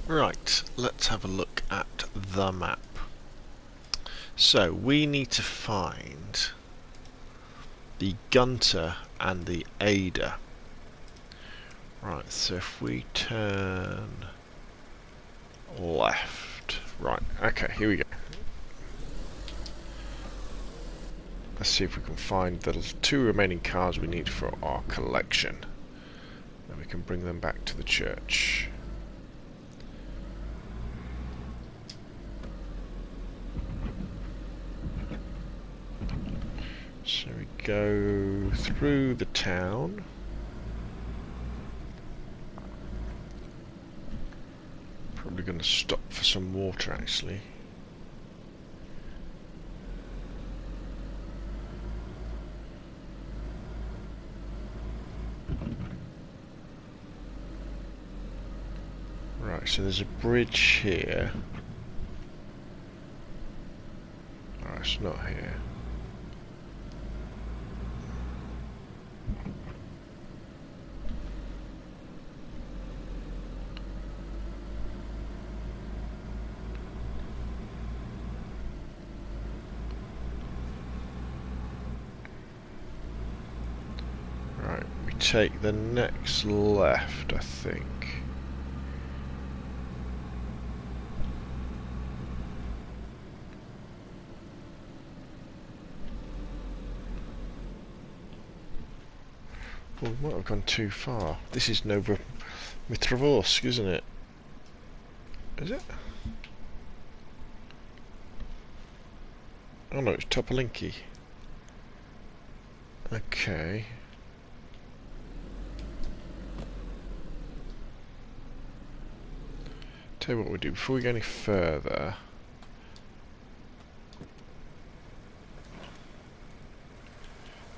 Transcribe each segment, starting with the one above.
Right, let's have a look at the map. So we need to find the Gunter and the Ada. Right, so if we turn left. Right, okay, here we go. Let's see if we can find the two remaining cars we need for our collection. Then we can bring them back to the church. So we go through the town. Probably going to stop for some water actually. Right, so there's a bridge here. Oh, it's not here. Right, we take the next left, I think. Well, we might have gone too far. This is Novomitrovorsk, isn't it? Is it? Oh no, it's Topolinki. Okay. Tell you what we do before we go any further.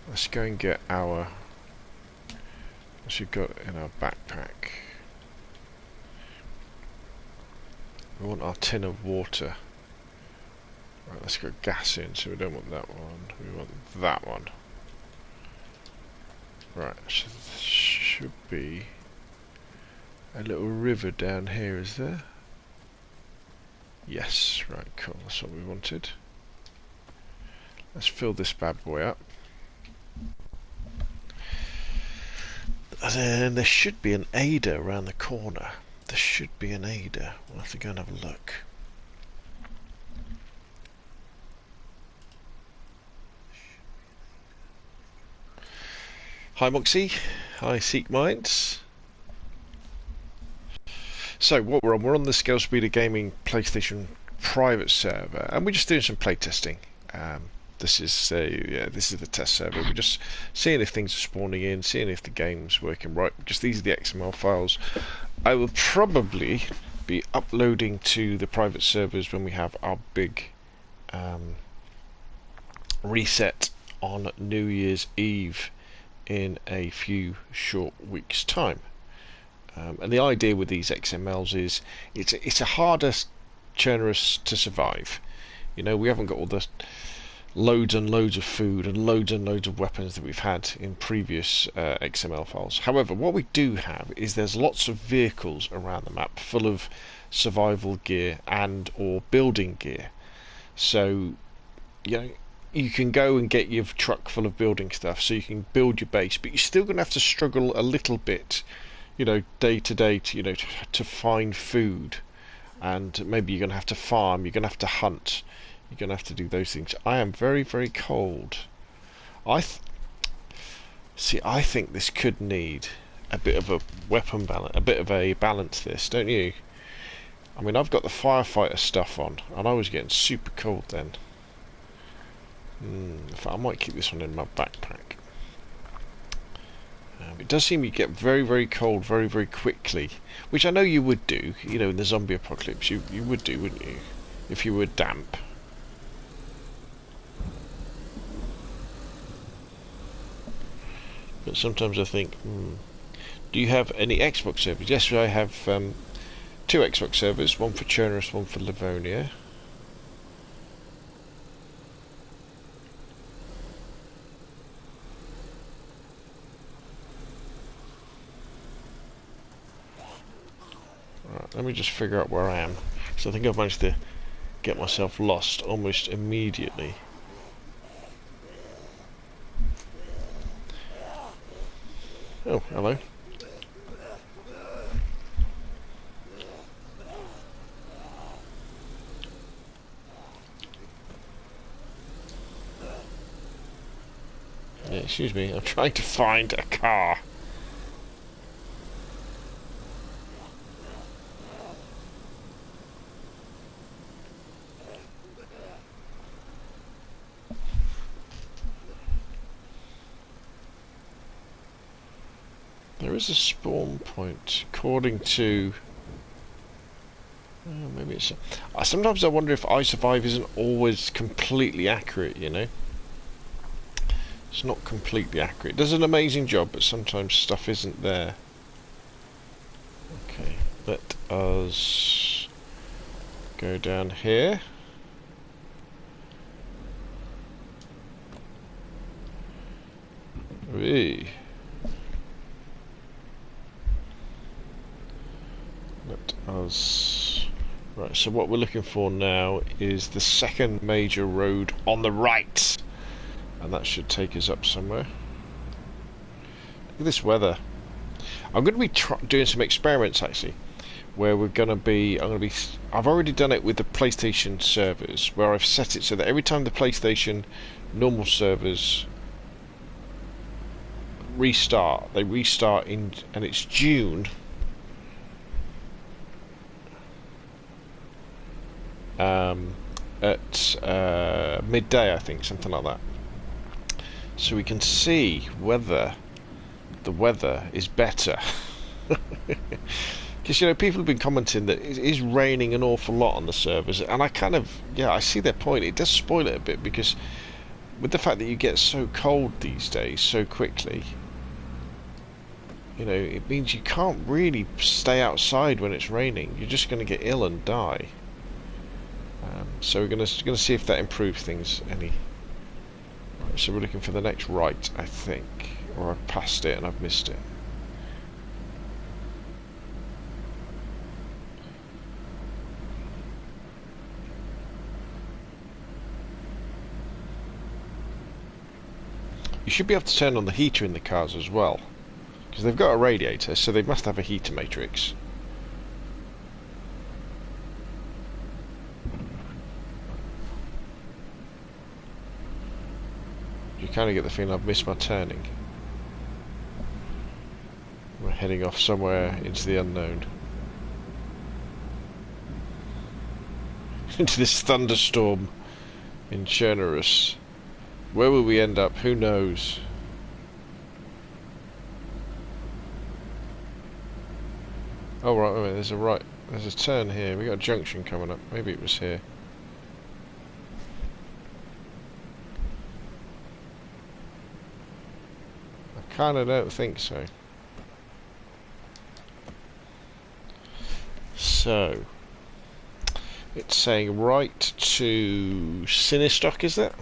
Let's go and get our. What we've got in our backpack. We want our tin of water. Right, let's go gas in, so we don't want that one. We want that one. Right, so there should be a little river down here, is there? Yes, right, cool, that's what we wanted. Let's fill this bad boy up. And then there should be an Ada around the corner. There should be an Ada. We'll have to go and have a look. Hi Moxie. Hi Seek Minds. So what we're on the Scalespeeder Gaming PlayStation private server, and we're just doing some playtesting. This is the test server. We're just seeing if things are spawning in, seeing if the game's working right. Just these are the XML files. I will probably be uploading to the private servers when we have our big reset on New Year's Eve in a few short weeks' time. And the idea with these XMLs is it's a harder churnerus to survive. You know, we haven't got all the loads and loads of food and loads of weapons that we've had in previous XML files. However, what we do have is there's lots of vehicles around the map full of survival gear and or building gear. So, you know, you can go and get your truck full of building stuff so you can build your base, but you're still going to have to struggle a little bit, you know, day to day to find food, and maybe you're going to have to farm, you're going to have to hunt. You're going to have to do those things. I am very, very cold. I think this could need a bit of a weapon balance, a bit of a balance. This, don't you? I mean, I've got the firefighter stuff on, and I was getting super cold then. In fact, I might keep this one in my backpack. It does seem you get very, very cold very, very quickly, which I know you would do. You know, in the zombie apocalypse, you would do, wouldn't you? If you were damp. But sometimes I think, do you have any Xbox servers? Yes, I have two Xbox servers, one for Chernarus, one for Livonia. Right, let me just figure out where I am. So I think I've managed to get myself lost almost immediately. Oh, hello. Yeah, excuse me, I'm trying to find a car. There is a spawn point, according to... maybe it's... sometimes I wonder if I Survive isn't always completely accurate, you know? It's not completely accurate. It does an amazing job, but sometimes stuff isn't there. Okay, let us go down here. Whee. Let us... Right, so what we're looking for now is the second major road on the right. And that should take us up somewhere. Look at this weather. I'm going to be doing some experiments actually, where we're going to be. I've already done it with the PlayStation servers, where I've set it so that every time the PlayStation normal servers restart, they restart and it's June. At midday, I think, something like that. So we can see whether the weather is better. Because, you know, people have been commenting that it is raining an awful lot on the servers, and I kind of, yeah, I see their point. It does spoil it a bit, because with the fact that you get so cold these days so quickly, you know, it means you can't really stay outside when it's raining. You're just going to get ill and die. So we're going to see if that improves things any. Right, so we're looking for the next right, I think, or I've passed it and I've missed it. You should be able to turn on the heater in the cars as well, because they've got a radiator, so they must have a heater matrix. You kind of get the feeling I've missed my turning. We're heading off somewhere into the unknown. Into this thunderstorm in Chernerus. Where will we end up? Who knows? Oh right, wait a minute, there's a turn here. We got a junction coming up. Maybe it was here. I kinda don't think so. So it's saying right to Sinistock, is that?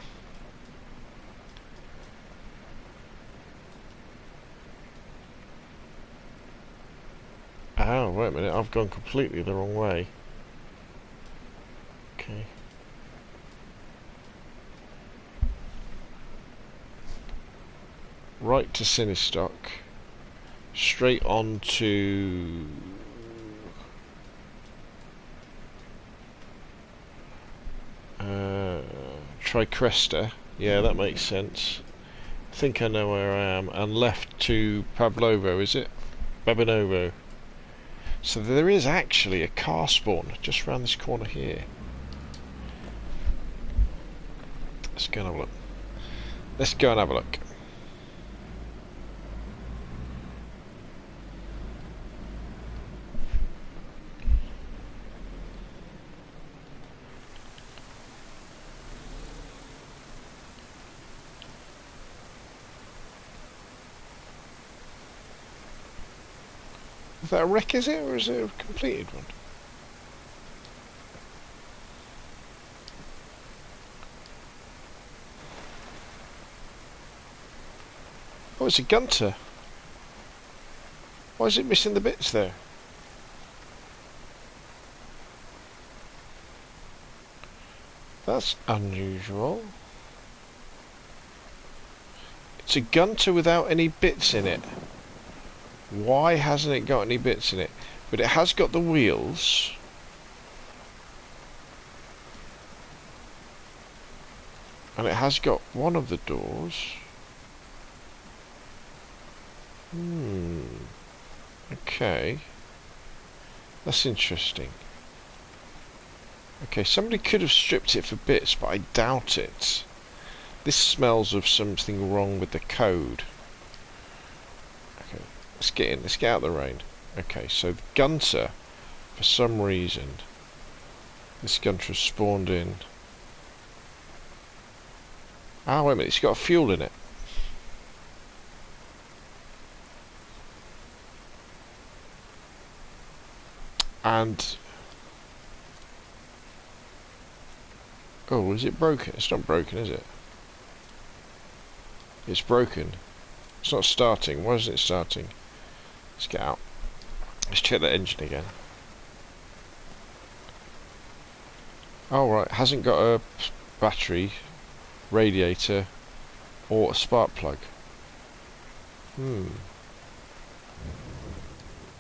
Oh, wait a minute, I've gone completely the wrong way. Okay. Right to Sinistock. Straight on to... Tricresta. Yeah, that makes sense. I think I know where I am. And left to Pavlovo, is it? Babinovo. So there is actually a car spawn just around this corner here. Let's go and have a look. Let's go and have a look. Is that a wreck, is it, or is it a completed one? Oh, it's a Gunter. Why is it missing the bits there? That's unusual. It's a Gunter without any bits in it. Why hasn't it got any bits in it? But it has got the wheels. And it has got one of the doors. Okay. That's interesting. Okay, somebody could have stripped it for bits, but I doubt it. This smells of something wrong with the code. Okay, let's get in. Let's get out of the rain. Okay, so the Gunter, for some reason, this Gunter has spawned in. Ah, wait a minute, it's got fuel in it. And... oh, is it broken? It's not broken, is it? It's broken. It's not starting. Why isn't it starting? Let's get out. Let's check that engine again. Oh, right. Hasn't got a battery, radiator, or a spark plug.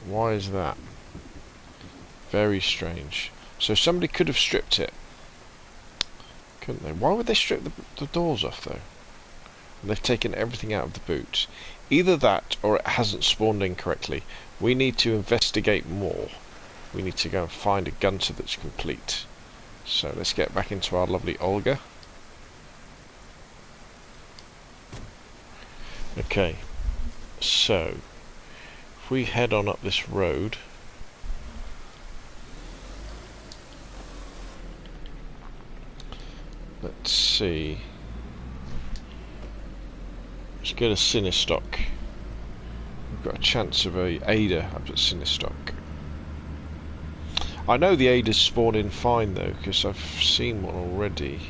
Why is that? Very strange. So somebody could have stripped it. Couldn't they? Why would they strip the doors off, though? And they've taken everything out of the boot. Either that, or it hasn't spawned in correctly. We need to investigate more. We need to go and find a Gunter that's complete. So let's get back into our lovely Olga. Okay, so if we head on up this road, let's see. Let's go to Sinistock. We've got a chance of a Ada up at Sinistock. I know the Adas spawn in fine though, because I've seen one already.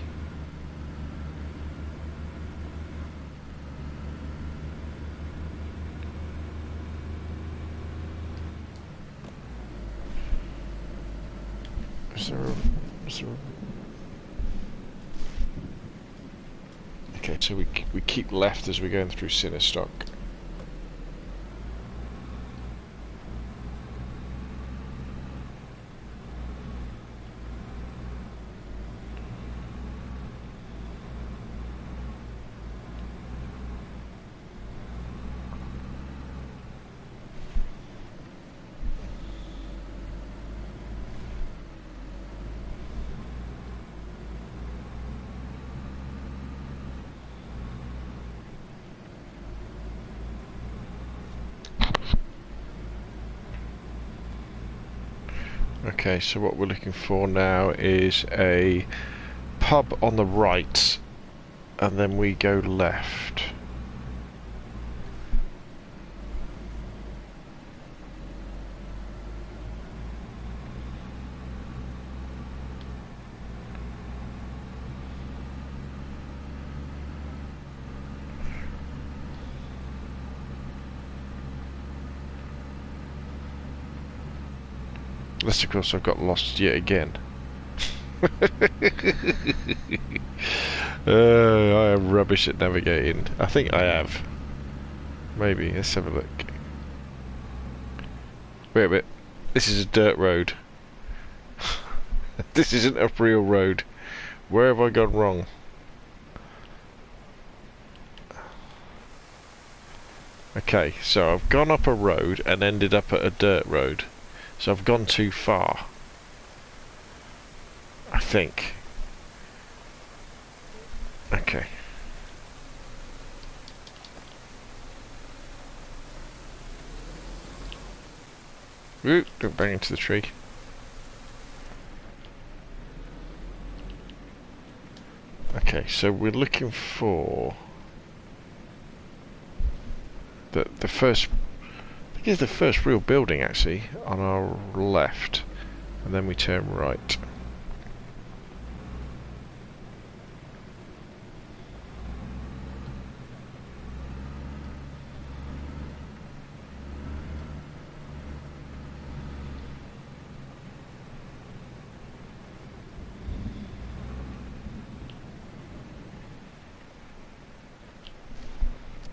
Is there a... Okay, so we keep left as we're going through Sinistock. Okay, so what we're looking for now is a pub on the right, and then we go left. Unless of course I've got lost yet again. I am rubbish at navigating. I think I have. Maybe. Let's have a look. Wait a minute. This is a dirt road. This isn't a real road. Where have I gone wrong? Okay, so I've gone up a road and ended up at a dirt road. So I've gone too far. I think. Okay. Ooh, don't bang into the tree. Okay, so we're looking for the first... I think it's the first real building actually on our left, and then we turn right.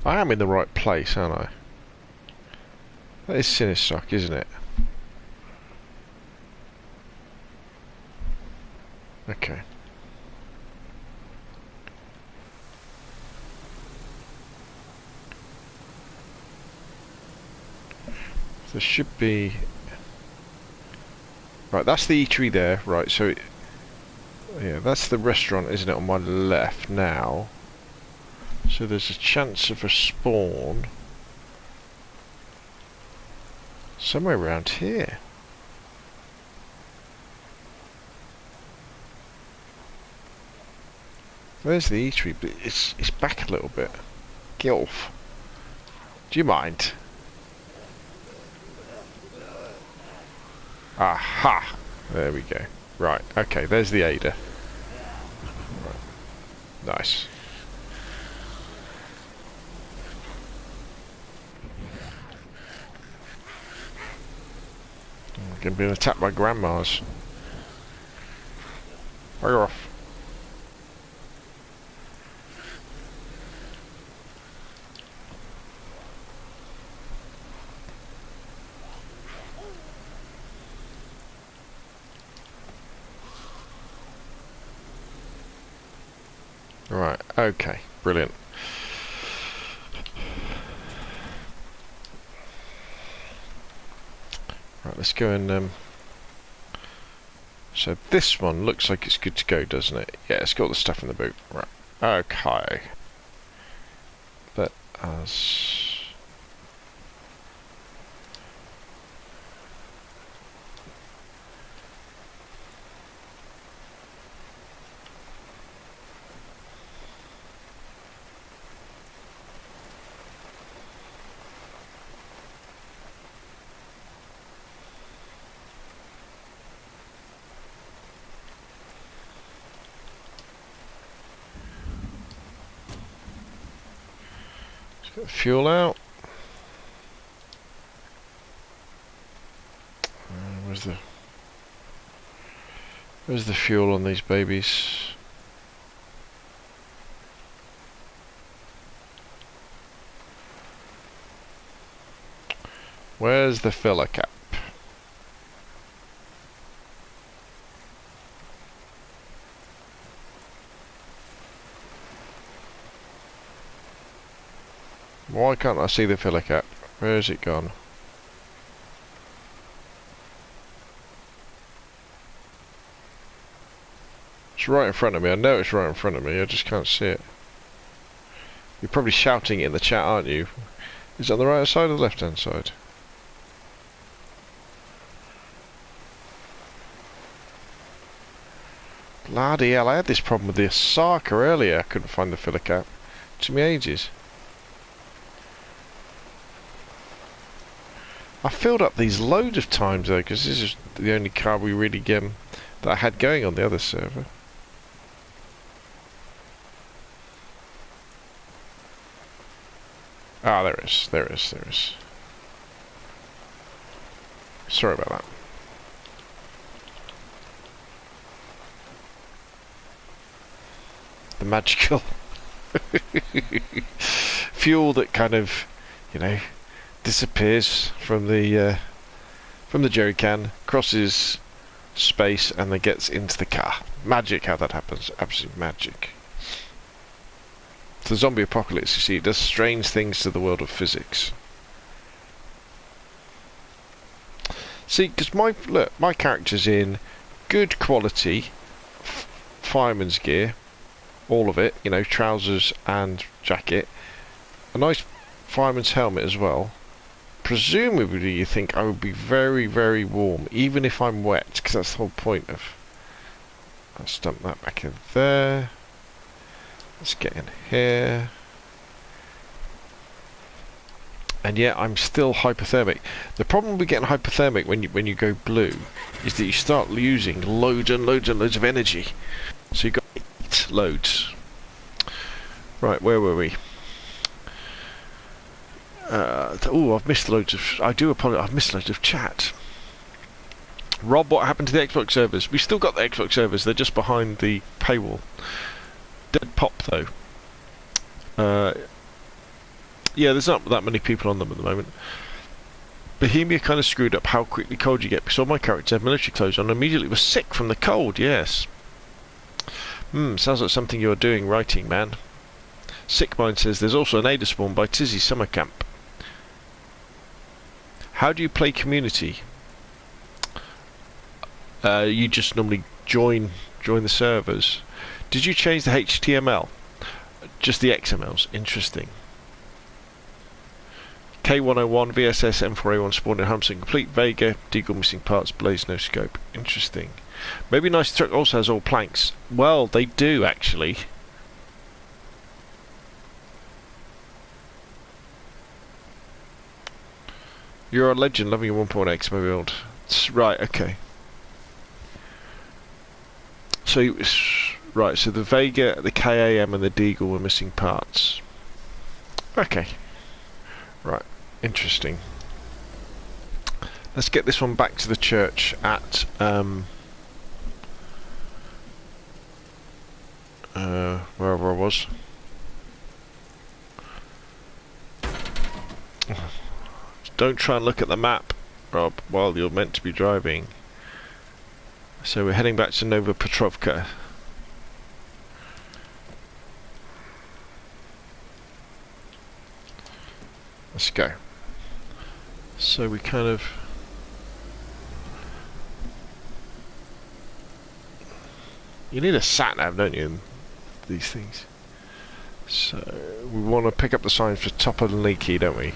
I am in the right place, aren't I? That is Sinistock, isn't it? Okay. There should be... Right, that's the eatery there. Right, so... Yeah, that's the restaurant, isn't it, on my left now. So there's a chance of a spawn somewhere around here. There's the eatery, but it's back a little bit. Gilf. Do you mind? Aha! There we go. Right, okay, there's the Ada. Right. Nice. I'm getting being attacked by grandmas. Fire off. Right, okay, brilliant. Right, let's go and so this one looks like it's good to go, doesn't it? Yeah, it's got the stuff in the boot. Right, okay. Let us... Get the fuel out. Where's the fuel on these babies? Where's the filler cap? Why can't I see the filler cap? Where has it gone? It's right in front of me. I know it's right in front of me. I just can't see it. You're probably shouting it in the chat, aren't you? Is it on the right side or the left hand side? Bloody hell, I had this problem with the Osaka earlier. I couldn't find the filler cap. It took me ages. I filled up these loads of times though, because this is the only car we really that I had going on the other server. Ah, there is. Sorry about that. The magical fuel that kind of, you know, disappears from the jerry can, crosses space, and then gets into the car. Magic how that happens. Absolute magic. The zombie apocalypse, you see, it does strange things to the world of physics. See, because my character's in good quality fireman's gear, all of it, you know, trousers and jacket, a nice fireman's helmet as well. Presumably you think I would be very, very warm, even if I'm wet, because that's the whole point of... Let's dump that back in there. Let's get in here. And yeah, I'm still hypothermic. The problem with getting hypothermic when you go blue is that you start losing loads and loads and loads of energy. So you got 8 loads. Right, where were we? Oh, I've missed loads of... I do apologise, I've missed loads of chat. Rob, what happened to the Xbox servers? We still got the Xbox servers, they're just behind the paywall. Dead pop, though. Yeah, there's not that many people on them at the moment. Bohemia kind of screwed up how quickly cold you get, because all my characters had military clothes on and immediately was sick from the cold, yes. Sounds like something you're doing, writing, man. Sickmind says there's also an Ada spawn by Tizzy Summer Camp. How do you play community? You just normally join the servers. Did you change the HTML? Just the XMLs. Interesting. K101, VSS, M4A1 spawned in Hamson, complete Vega, Deagle missing parts, Blaze no scope. Interesting. Maybe Nice Truck also has all planks. Well, they do actually. You're a legend, loving your 1.x my build. Right, okay. So, right, so the Vega, the KAM and the Deagle were missing parts. Okay. Right, interesting. Let's get this one back to the church at wherever I was. Don't try and look at the map, Rob, while you're meant to be driving. So we're heading back to Nova Petrovka. Let's go. So we kind of... You need a sat-nav, don't you, in these things? So we want to pick up the signs for Topper and Leaky, don't we?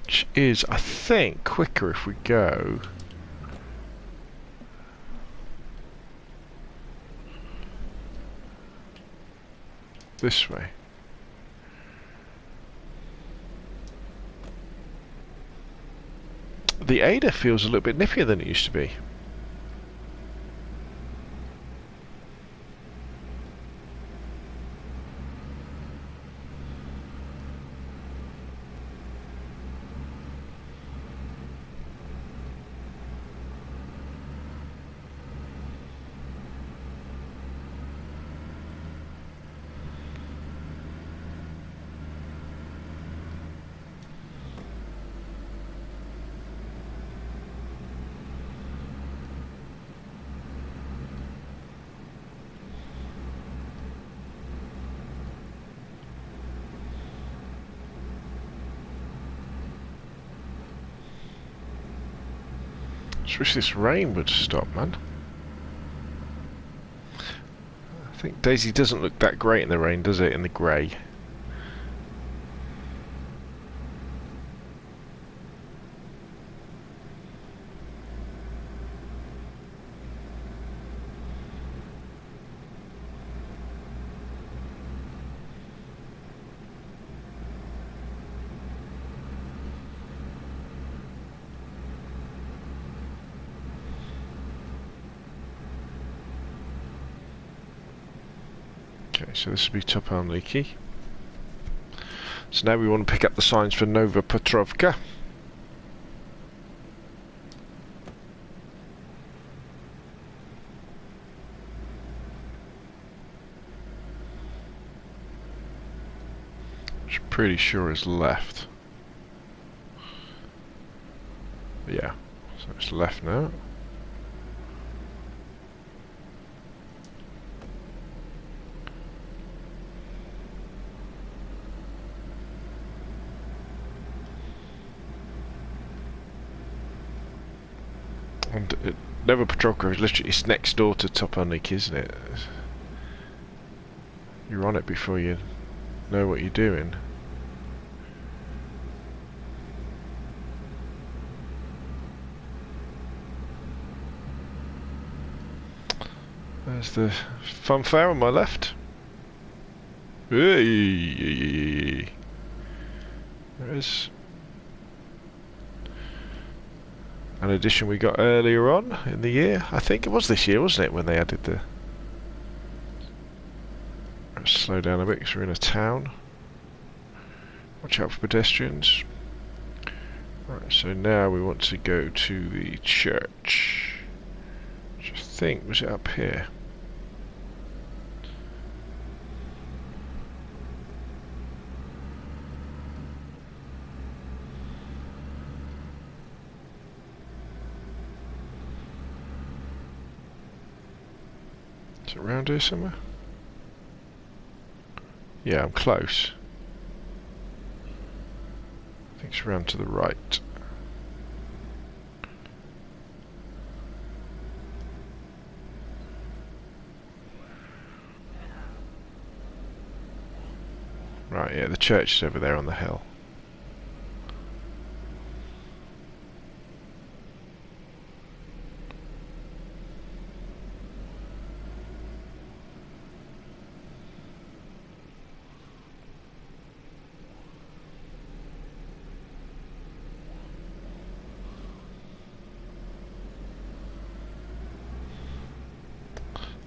Which is, I think, quicker if we go this way. The Ada feels a little bit nippier than it used to be. Just wish this rain would stop, man. I think DayZ doesn't look that great in the rain, does it? In the grey. Okay, so this will be Topar Leaky. So now we want to pick up the signs for Nova Petrovka. Which I'm pretty sure is left. Yeah, so it's left now. And Nova Petrovka is literally, it's next door to Topanik, isn't it? You're on it before you know what you're doing. There's the funfair on my left. Hey, there is an addition we got earlier on in the year. I think it was this year, wasn't it, when they added the... Let's slow down a bit because we're in a town. Watch out for pedestrians. Right, so now we want to go to the church, which I think was up here. Is it around here somewhere? Yeah, I'm close. I think it's around to the right. Right, yeah, the church is over there on the hill.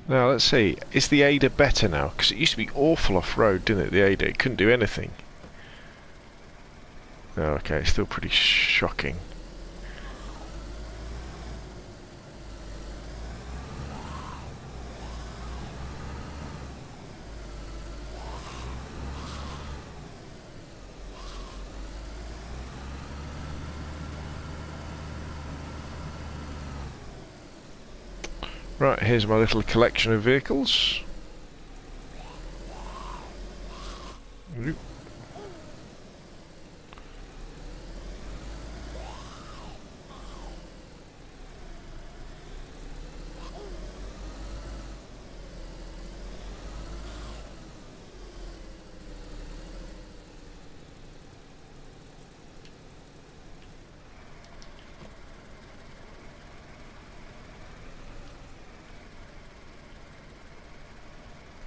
Now, let's see. Is the Ada better now? Because it used to be awful off-road, didn't it, the Ada? It couldn't do anything. Oh, okay, it's still pretty shocking. Right, here's my little collection of vehicles.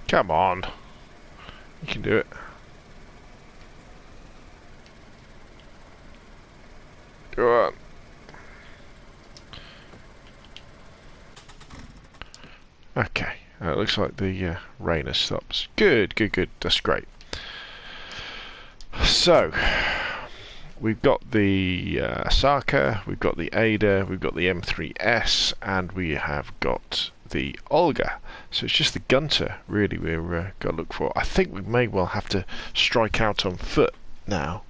Come on. You can do it. Go on. Okay. It looks like the rain has stopped. Good, good, good. That's great. So, we've got the Saka, we've got the Ada, we've got the M3S, and we have got the Olga. So it's just the Gunter, really, we're got to look for. I think we may well have to strike out on foot now.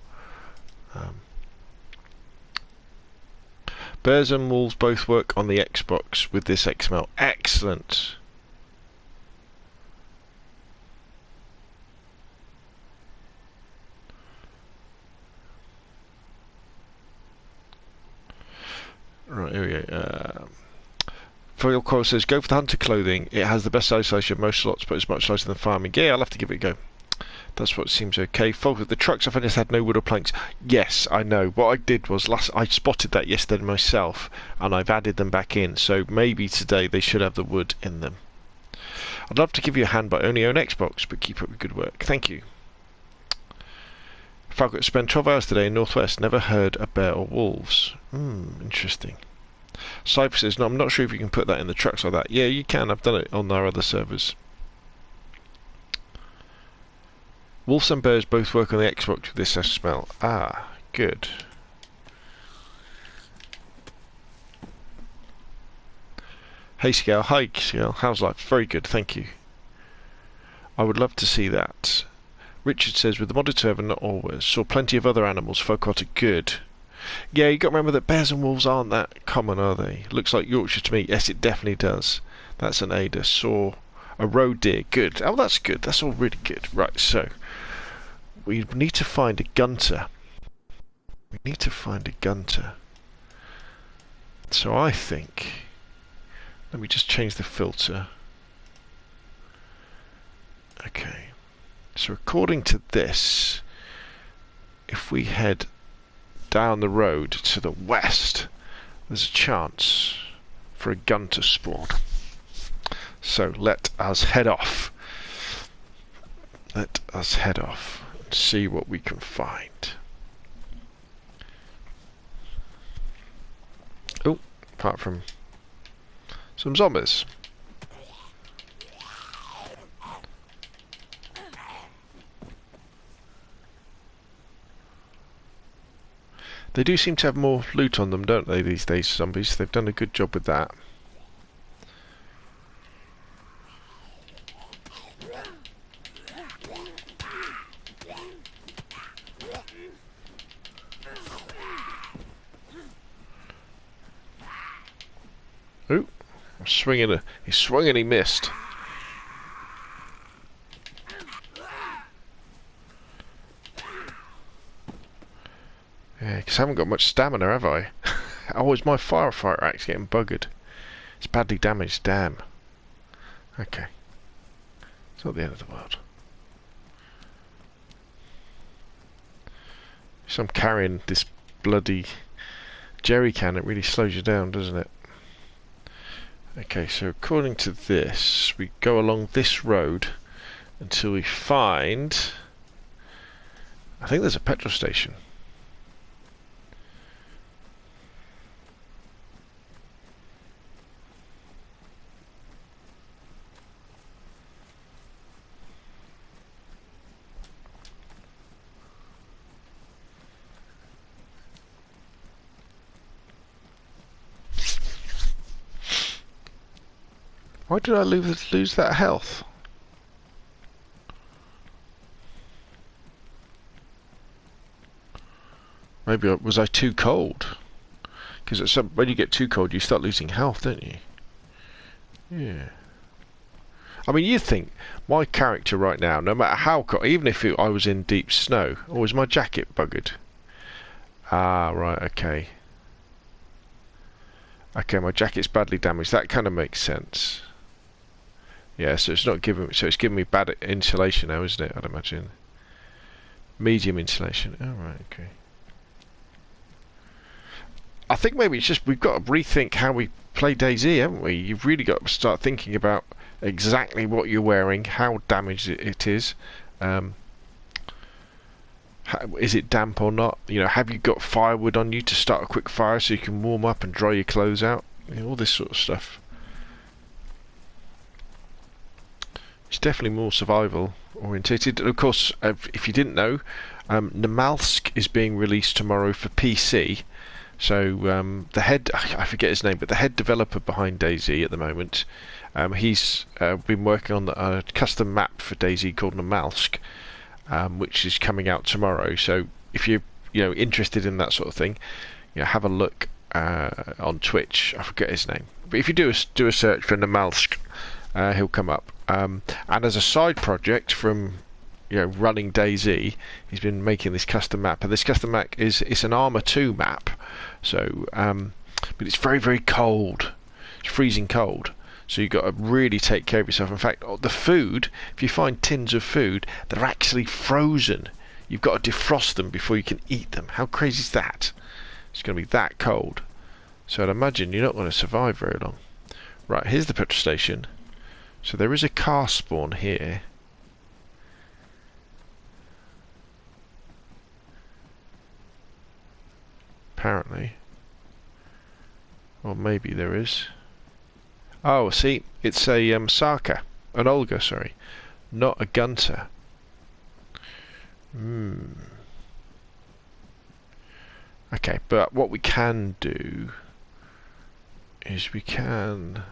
Bears and Wolves both work on the Xbox with this XML. Excellent. Right, here we go. Foil Coil says, go for the hunter clothing. It has the best isolation of most slots, but it's much lighter than farming. Yeah, I'll have to give it a go. That's what seems okay. Fault with the trucks, I just had no wood or planks. Yes, I know. What I did was, I spotted that yesterday myself, and I've added them back in. So maybe today they should have the wood in them. I'd love to give you a hand, but I only own Xbox, but keep up with good work. Thank you. Falcon spent 12 hours today in Northwest. Never heard a bear or wolves. Interesting. Cypher says, no, I'm not sure if you can put that in the trucks like that. Yeah, you can. I've done it on our other servers. Wolves and bears both work on the Xbox with this smell. Ah, good. Hey Scale, hi Scale, how's life? Very good, thank you. I would love to see that. Richard says, with the modded server, not always. Saw plenty of other animals, folk are good. Yeah, you got to remember that bears and wolves aren't that common, are they? Looks like Yorkshire to me. Yes, it definitely does. That's an Ada. Saw a roe deer. Good. Oh, that's good. That's all really good. Right, so we need to find a Gunter. We need to find a Gunter. So I think, let me just change the filter. Okay. So according to this, if we head down the road to the west, there's a chance for a Gunter spawn. So let us head off. Let us head off and see what we can find. Oh, apart from some zombies. They do seem to have more loot on them, don't they, these days, zombies? They've done a good job with that. Ooh, he swung and he missed. Yeah, because I haven't got much stamina, have I? Oh, is my firefighter axe getting buggered? It's badly damaged, damn. Okay. It's not the end of the world. So I'm carrying this bloody jerry can, it really slows you down, doesn't it? Okay, so according to this, we go along this road until we find... I think there's a petrol station. Why did I lose that health? Maybe was I too cold? Because when you get too cold, you start losing health, don't you? Yeah. I mean, you think my character right now, no matter how cold, even if I was in deep snow, or was my jacket buggered? Ah, right, okay. Okay, my jacket's badly damaged. That kind of makes sense. Yeah, so it's not giving. So it's giving me bad insulation now, isn't it? I'd imagine. Medium insulation. Oh, right, okay. I think maybe it's just we've got to rethink how we play DayZ, haven't we? You've really got to start thinking about exactly what you're wearing, how damaged it is. Is it damp or not? You know, have you got firewood on you to start a quick fire so you can warm up and dry your clothes out? You know, all this sort of stuff. It's definitely more survival orientated. And of course, if you didn't know, Namalsk is being released tomorrow for PC. So the head, I forget his name, but the head developer behind DayZ at the moment, he's been working on a custom map for DayZ called Namalsk, which is coming out tomorrow. So if you're interested in that sort of thing, have a look on Twitch. I forget his name, but if you do a search for Namalsk, he'll come up. And as a side project from running DayZ, he's been making this custom map, and this custom map it's an Arma 2 map. So, but it's very, very cold. It's freezing cold. So you've got to really take care of yourself. In fact, the food, if you find tins of food, they're actually frozen. You've got to defrost them before you can eat them. How crazy is that? It's going to be that cold. So I'd imagine you're not going to survive very long. Right, here's the petrol station. So there is a car spawn here. Apparently. Or maybe there is. Oh, see, it's a Saka. An Olga, sorry. Not a Gunter. Okay, but what we can do is we can...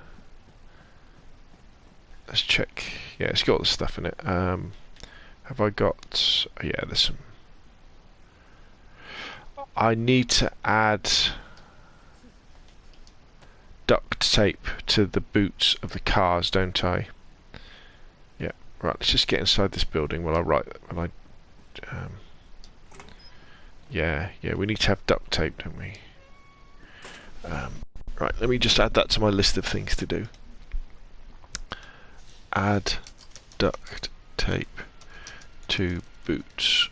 Let's check. Yeah, it's got all the stuff in it. Have I got... Yeah, there's some... I need to add duct tape to the boots of the cars, don't I? Yeah, right, let's just get inside this building while I write... yeah, we need to have duct tape, don't we? Right, let me just add that to my list of things to do. Add duct tape to boots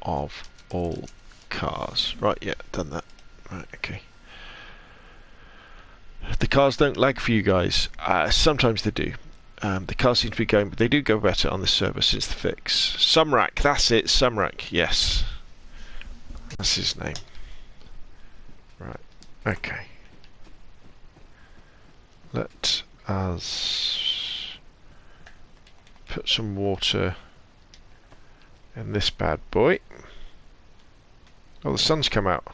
of all cars. Right, yeah, done that. Right, okay. The cars don't lag for you guys. Sometimes they do. The cars seem to be going, but they do go better on this server since the fix. Sumrak, that's it, Sumrak, yes. That's his name. Right, okay. Let us put some water in this bad boy. Oh, the sun's come out.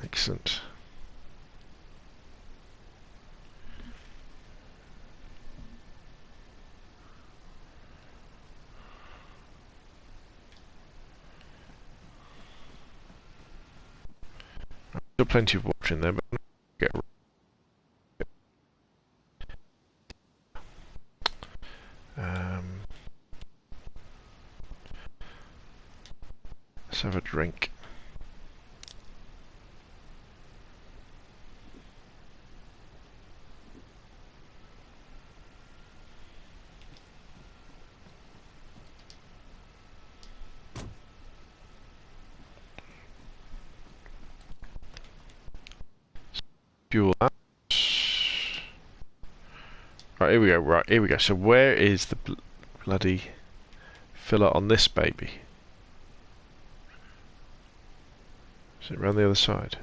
Excellent. Still plenty of water in there, but get let's have a drink. Fuel that. Right, here we go. Right, here we go. So where is the bloody filler on this baby? Is it around the other side?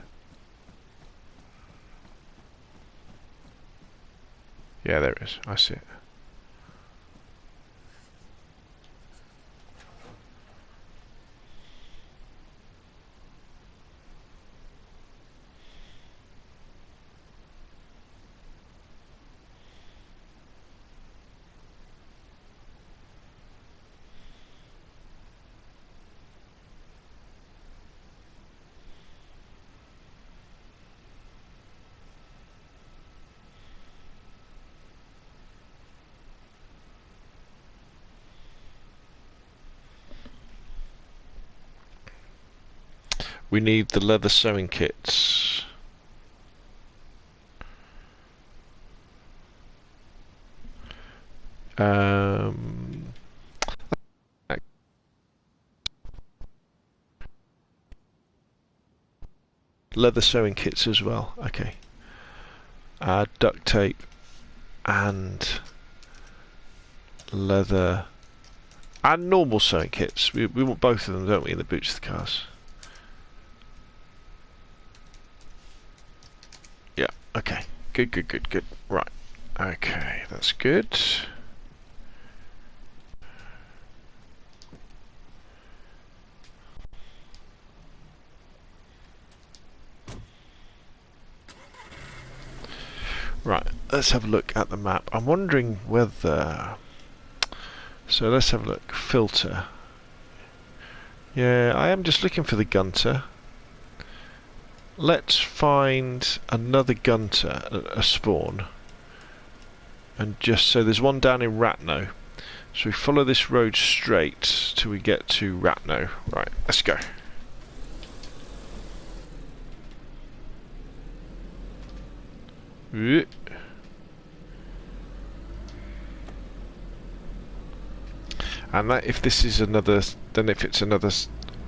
Yeah, there it is. I see it. We need the leather sewing kits. Leather sewing kits as well. Okay. Duct tape and leather and normal sewing kits. We want both of them, don't we, in the boots of the cars? Yeah. Okay. Good. Good. Good. Good. Right. Okay. That's good. Right, let's have a look at the map. I'm wondering whether... So let's have a look. Filter. Yeah, I am just looking for the Gunter. Let's find another Gunter, a spawn. And just so there's one down in Ratno. So we follow this road straight till we get to Ratno. Right, let's go. And that, if this is another, then if it's another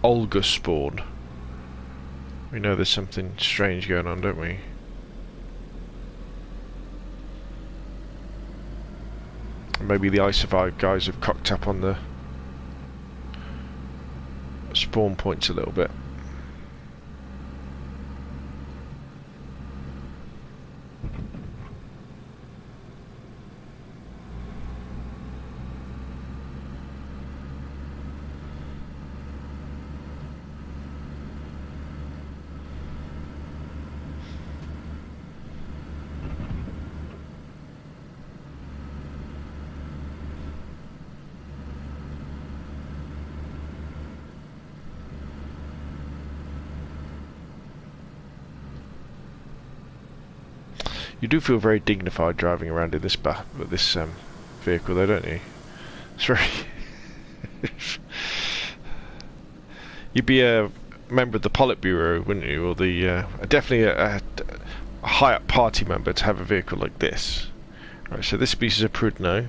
Olga spawn, we know there's something strange going on, don't we? Maybe the Isovar guys have cocked up on the spawn points a little bit. You do feel very dignified driving around in this vehicle, though, don't you? It's very. You'd be a member of the Politburo, wouldn't you? Or the definitely a high-up party member to have a vehicle like this. Right. So this piece is a Prudno.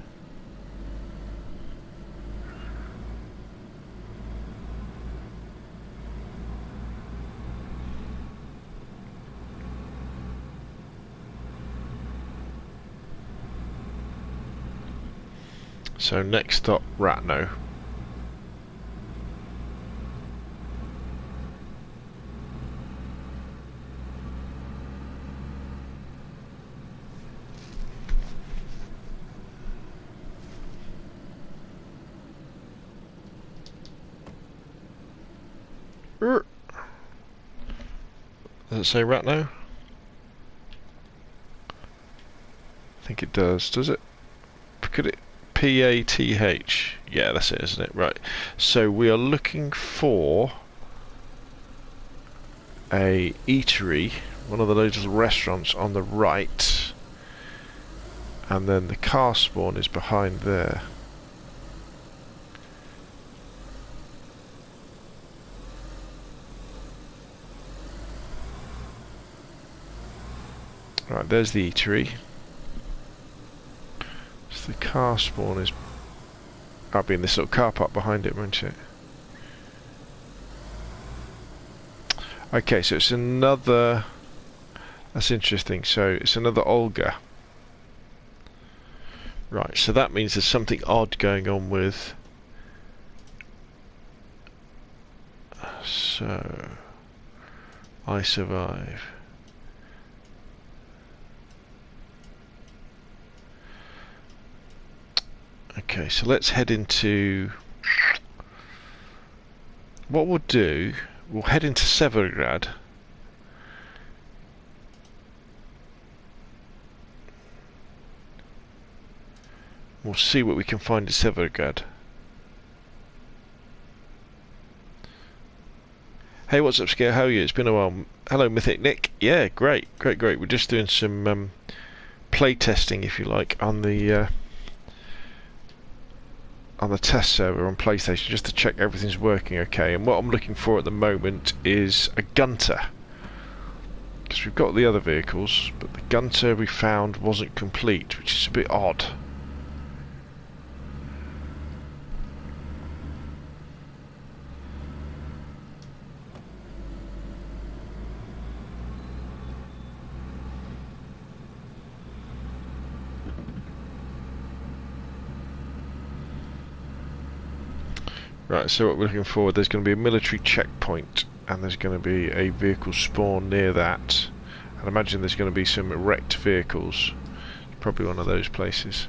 So next stop, Ratno. Does it say Ratno? I think it does it? Could it? P-A-T-H. Yeah, that's it, isn't it? Right. So we are looking for a eatery, one of the little restaurants on the right, and then the car spawn is behind there. Right, there's the eatery. So the car spawn is... I'll be in this little car park behind it, won't it? Okay, so it's another... That's interesting. So it's another Olga. Right, so that means there's something odd going on with... So... I survive. Okay, so let's head into... What we'll do, we'll head into Severograd. We'll see what we can find in Severograd. Hey, what's up, Scale? How are you? It's been a while. Hello, Mythic Nick. Yeah, great. We're just doing some play testing, if you like, on the test server on PlayStation, just to check everything's working okay. And what I'm looking for at the moment is a Gunter, because we've got the other vehicles, but the Gunter we found wasn't complete, which is a bit odd. Right, so what we're looking for, there's going to be a military checkpoint, and there's going to be a vehicle spawn near that. I'd imagine there's going to be some wrecked vehicles. Probably one of those places.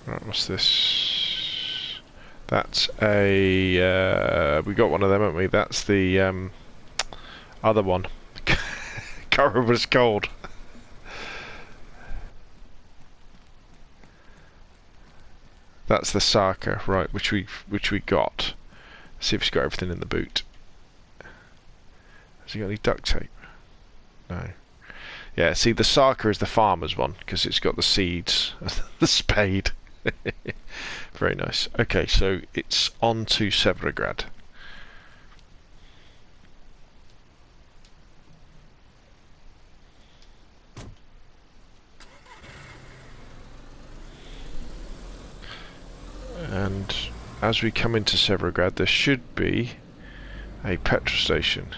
Right, what's this? That's a... we got one of them, haven't we? That's the other one. Can't remember what it's called. That's the Saka, right? Which we got. Let's see if it's got everything in the boot. Has he got any duct tape? No. Yeah. See, the Saka is the farmer's one because it's got the seeds, the spade. Very nice. Okay, so it's on to Severograd. And as we come into Severograd, there should be a petrol station.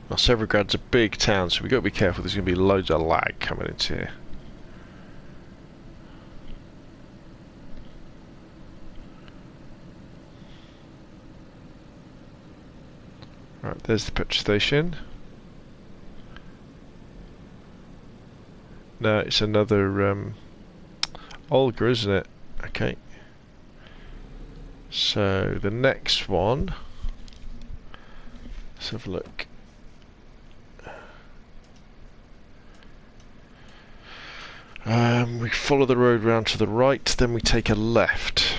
Now, Severograd's a big town, so we've got to be careful. There's going to be loads of lag coming into here. Right, there's the petrol station. No, it's another Olga, isn't it? Okay. So the next one, let's have a look. We follow the road round to the right, then we take a left.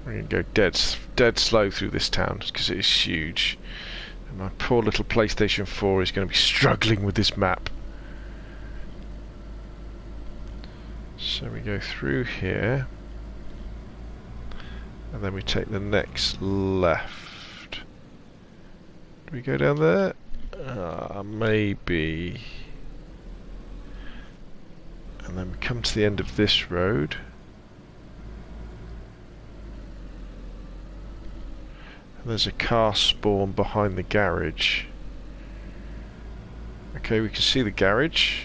We're going to go dead slow through this town because it is huge. And my poor little PlayStation 4 is going to be struggling with this map. So we go through here, and then we take the next left. Do we go down there? Maybe. And then we come to the end of this road. And there's a car spawn behind the garage. Okay, we can see the garage.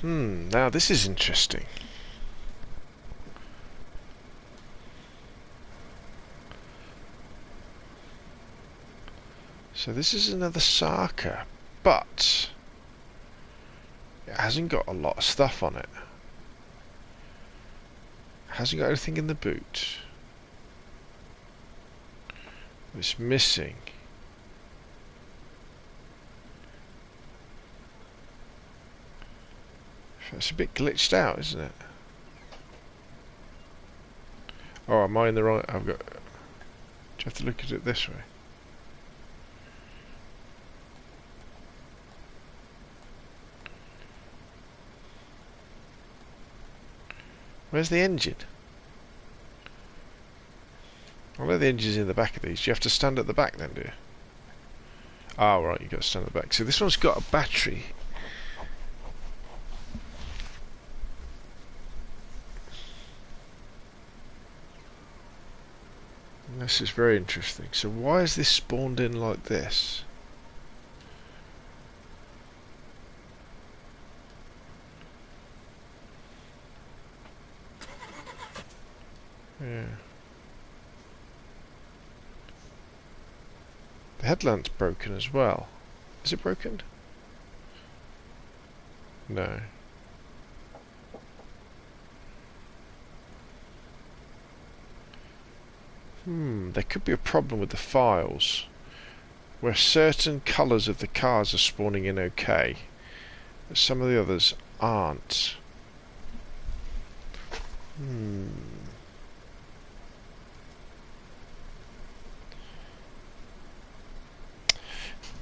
Now this is interesting. So this is another Sarka, but it hasn't got a lot of stuff on it. Hasn't got anything in the boot. It's missing. It's a bit glitched out, isn't it? Oh, am I in the right? I've got. Do you have to look at it this way? Where's the engine? I know the engine's in the back of these. Do you have to stand at the back then, do you? Oh, right, you've got to stand at the back. So this one's got a battery. This is very interesting. So why is this spawned in like this? Yeah. The headlamp's broken as well. Is it broken? No. There could be a problem with the files where certain colours of the cars are spawning in okay, but some of the others aren't.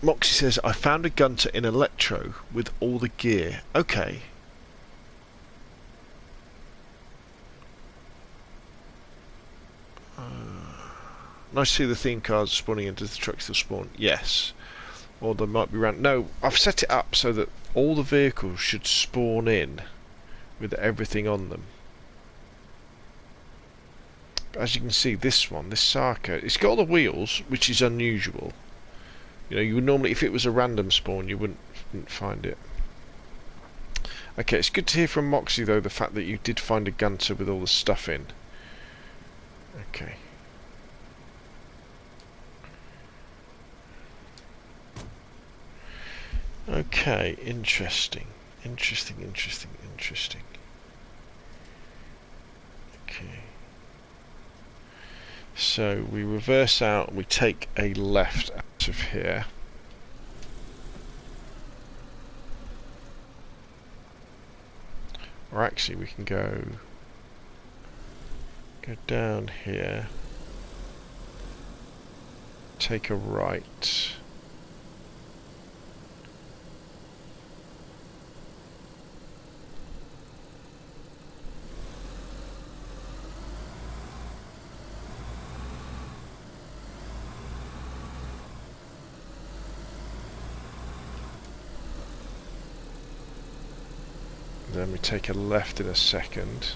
Moxie says, I found a gunter in Electro with all the gear. Okay. Nice to see the theme cars spawning into the trucks they'll spawn. Yes. Or they might be random. No, I've set it up so that all the vehicles should spawn in with everything on them. But as you can see, this one, this Sarka, it's got all the wheels, which is unusual. You know, you would normally, if it was a random spawn, you wouldn't find it. Okay, it's good to hear from Moxie, though, the fact that you did find a gunter with all the stuff in. Okay. Okay, interesting. Interesting. Okay. So we reverse out and we take a left out of here. Or actually we can go down here, take a right. Then we take a left in a second.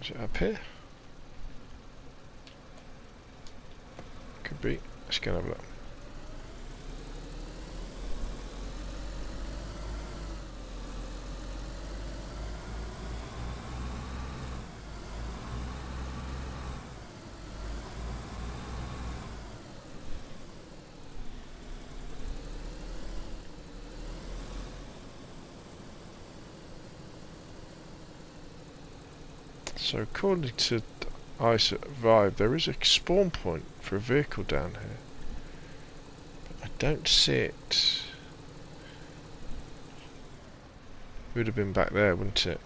Is it up here? Could be. Let's go and have a look. So according to I Survived, there is a spawn point for a vehicle down here. But I don't see it. It would have been back there, wouldn't it?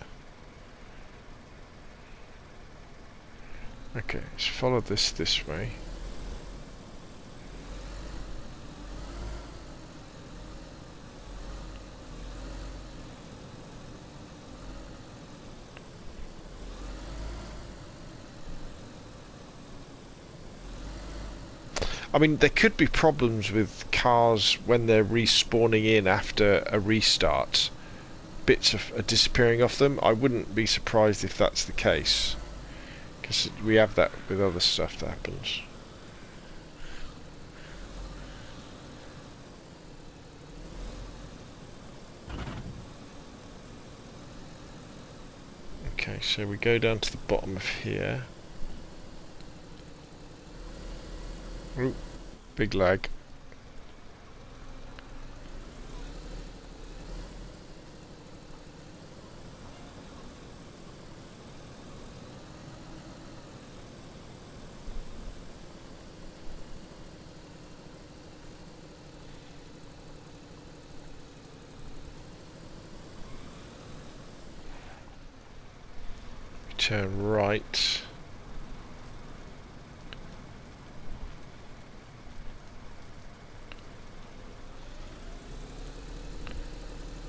Okay, let's follow this way. I mean, there could be problems with cars when they're respawning in after a restart. Bits are disappearing off them. I wouldn't be surprised if that's the case, because we have that with other stuff that happens. Okay, so we go down to the bottom of here. Ooh, big lag. Turn right.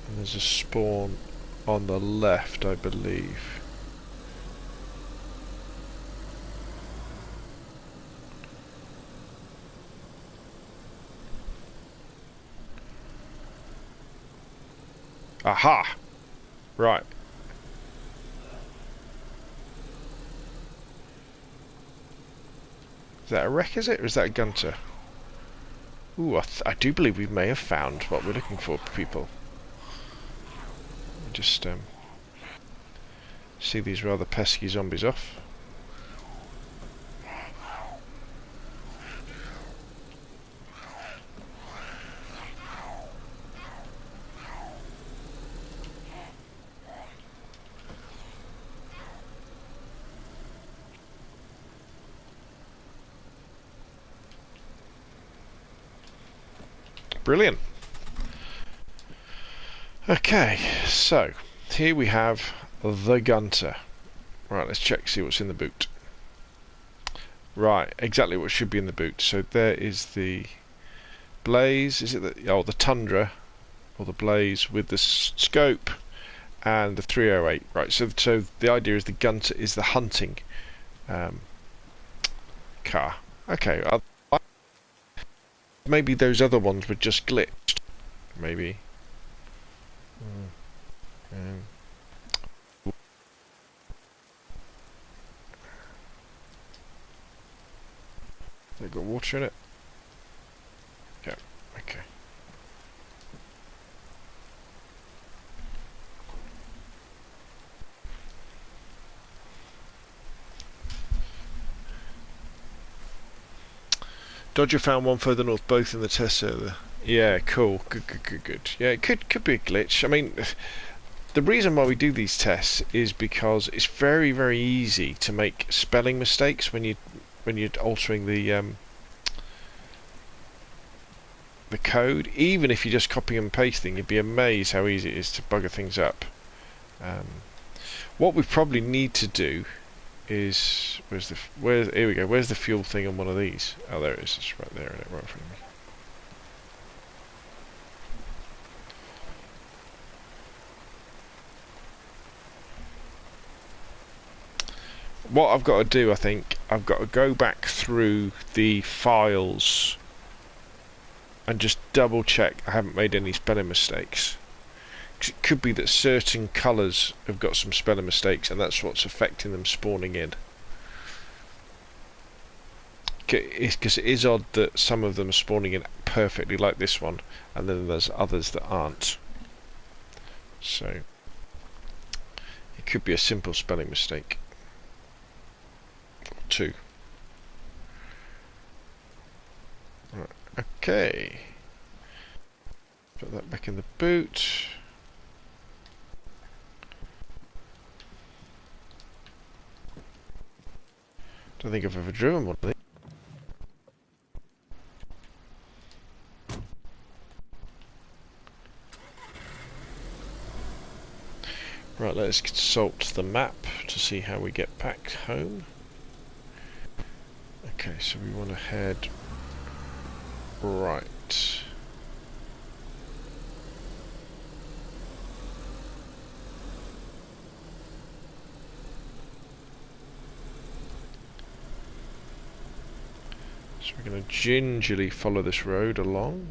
And there's a spawn on the left, I believe. Aha! Right. Is that a wreck, is it? Or is that a gunter? Ooh, I do believe we may have found what we're looking for, people. Just see these rather pesky zombies off. Brilliant. Okay, so here we have the gunter. Right, let's check, see what's in the boot. Right, exactly what should be in the boot. So there is the Blaze, is it the Tundra, or the Blaze with the scope, and the 308. Right, so the idea is the gunter is the hunting car. Okay, maybe those other ones were just glitched. Maybe. They've got water in it. Yeah, okay. Dodger found one further north, both in the test server. Yeah, cool. Good. Yeah, it could be a glitch. I mean, the reason why we do these tests is because it's very easy to make spelling mistakes when you're altering the code. Even if you're just copying and pasting, you'd be amazed how easy it is to bugger things up. What we probably need to do is here we go. Where's the fuel thing on one of these? Oh, there it is. It's right there, right in front of me. What I've got to do, I think, I've got to go back through the files and just double check I haven't made any spelling mistakes. It could be that certain colours have got some spelling mistakes and that's what's affecting them spawning in. Because it is odd that some of them are spawning in perfectly like this one, and then there's others that aren't. So it could be a simple spelling mistake. Two. Right, okay. Put that back in the boot. Don't think I've ever driven one of these. Right, let's consult the map to see how we get back home. Okay, so we want to head right. So we're going to gingerly follow this road along.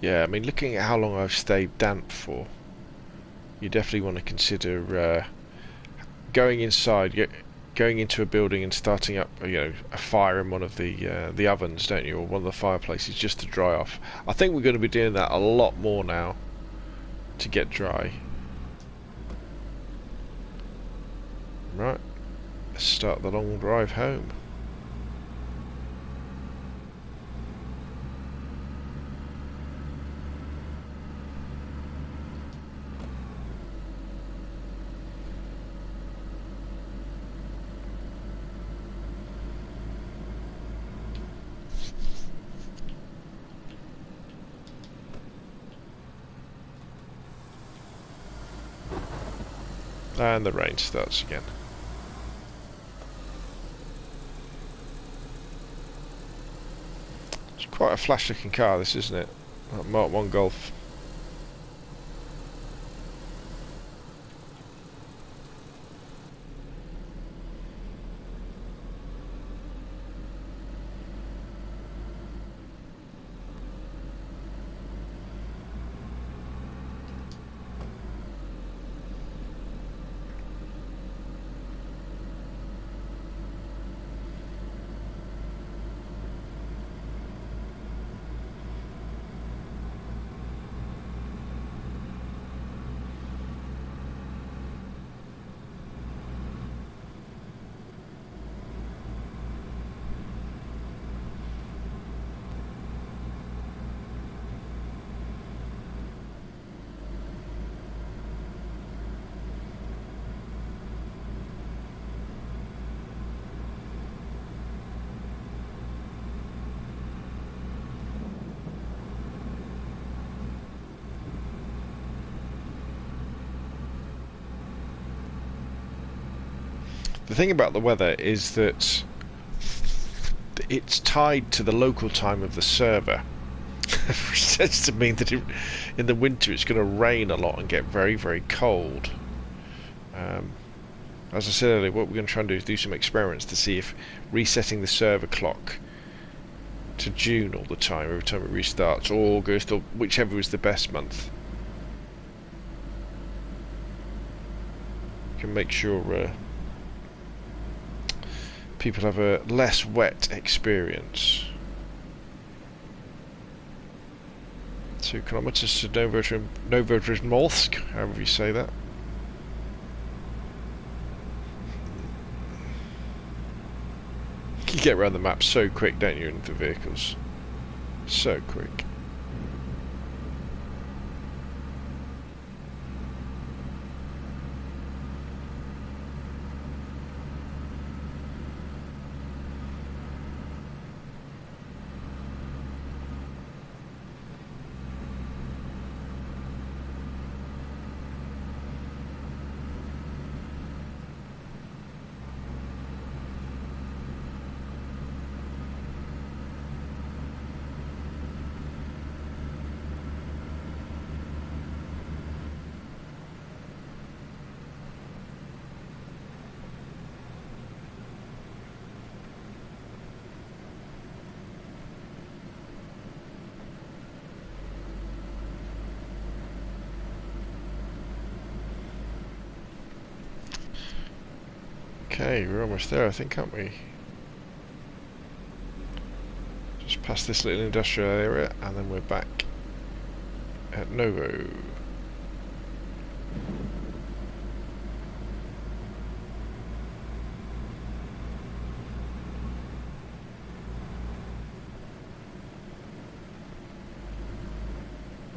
Yeah, I mean, looking at how long I've stayed damp for, you definitely want to consider going inside, going into a building and starting up, a fire in one of the ovens, don't you, or one of the fireplaces, just to dry off. I think we're going to be doing that a lot more now to get dry. Right, let's start the long drive home. And the rain starts again. It's quite a flash looking car, this, isn't it? Like Mark 1 Golf. The thing about the weather is that it's tied to the local time of the server, which tends to mean that in the winter it's going to rain a lot and get very, very cold. As I said earlier, what we're going to try and do is do some experiments to see if resetting the server clock to June all the time, every time it restarts, or August, or whichever is the best month, can make sure people have a less wet experience. 2 kilometers to Severograd, however you say that. You get around the map so quick, don't you, in the vehicles? So quick. Okay, we're almost there, I think, aren't we? Just past this little industrial area, and then we're back at Novo.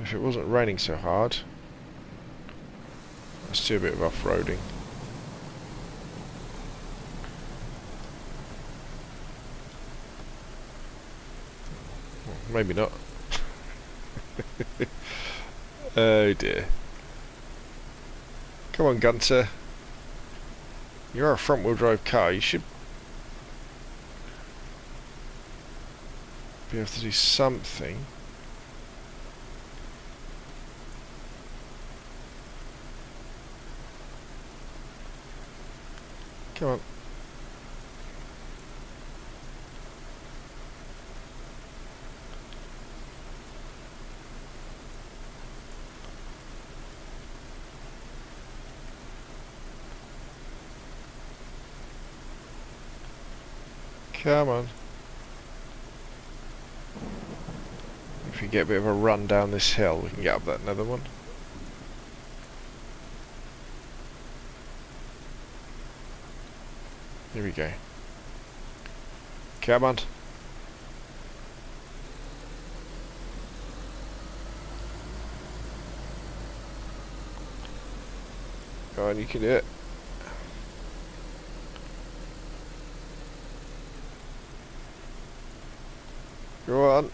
If it wasn't raining so hard, let's do a bit of off-roading. Well, maybe not. Oh dear. Come on, Gunter. You're a front-wheel drive car. You should be able to do something. Come on. Come on. If we get a bit of a run down this hill, we can get up that another one. Here we go. Come on. Go on, you can do it. Go on.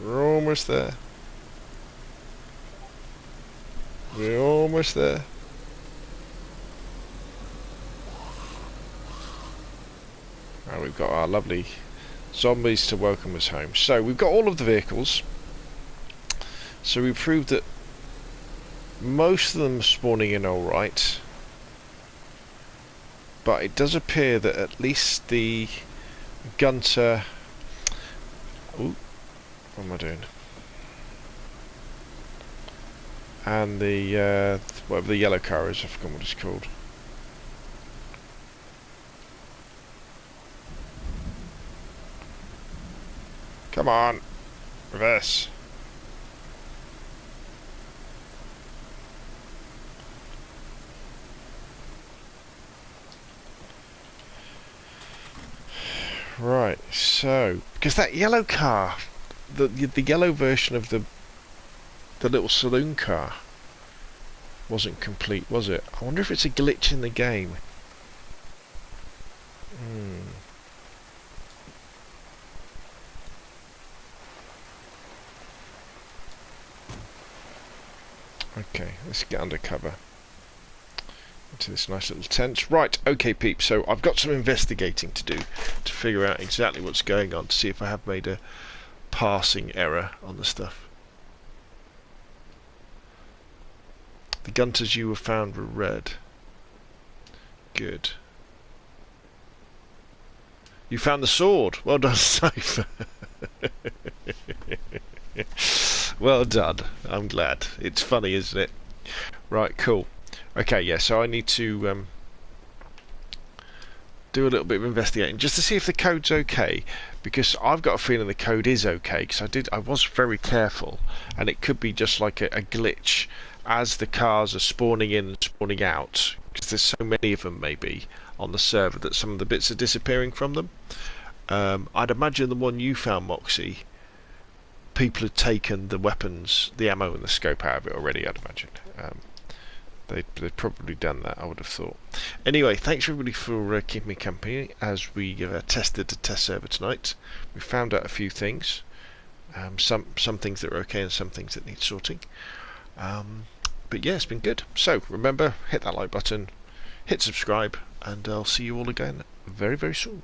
We're almost there. We're almost there. And we've got our lovely zombies to welcome us home. So we've got all of the vehicles. So we proved that most of them are spawning in alright. But it does appear that at least the Gunter... Ooh, what am I doing? And the whatever the yellow car is, I forgot what it's called. Come on, reverse. Right, so because that yellow car, the yellow version of the little saloon car wasn't complete, was it? I wonder if it's a glitch in the game. Okay, let's get under cover into this nice little tent. Right, okay peeps, so I've got some investigating to do to figure out exactly what's going on, to see if I have made a passing error on the stuff. The Gunters you were found were red. Good. You found the sword. Well done, Cypher. Well done. I'm glad. It's funny, isn't it? Right, cool. Okay, yeah, so I need to do a little bit of investigating just to see if the code's okay, because I've got a feeling the code is okay, because I was very careful, and it could be just like a glitch as the cars are spawning in and spawning out, because there's so many of them maybe on the server that some of the bits are disappearing from them. I'd imagine the one you found, Moxie, people had taken the weapons, the ammo and the scope out of it already, I'd imagine. They've probably done that, I would have thought. Anyway, thanks everybody for keeping me company as we tested the test server tonight. We found out a few things, some things that are okay and some things that need sorting. But yeah, it's been good. So remember, hit that like button, hit subscribe, and I'll see you all again very, very soon.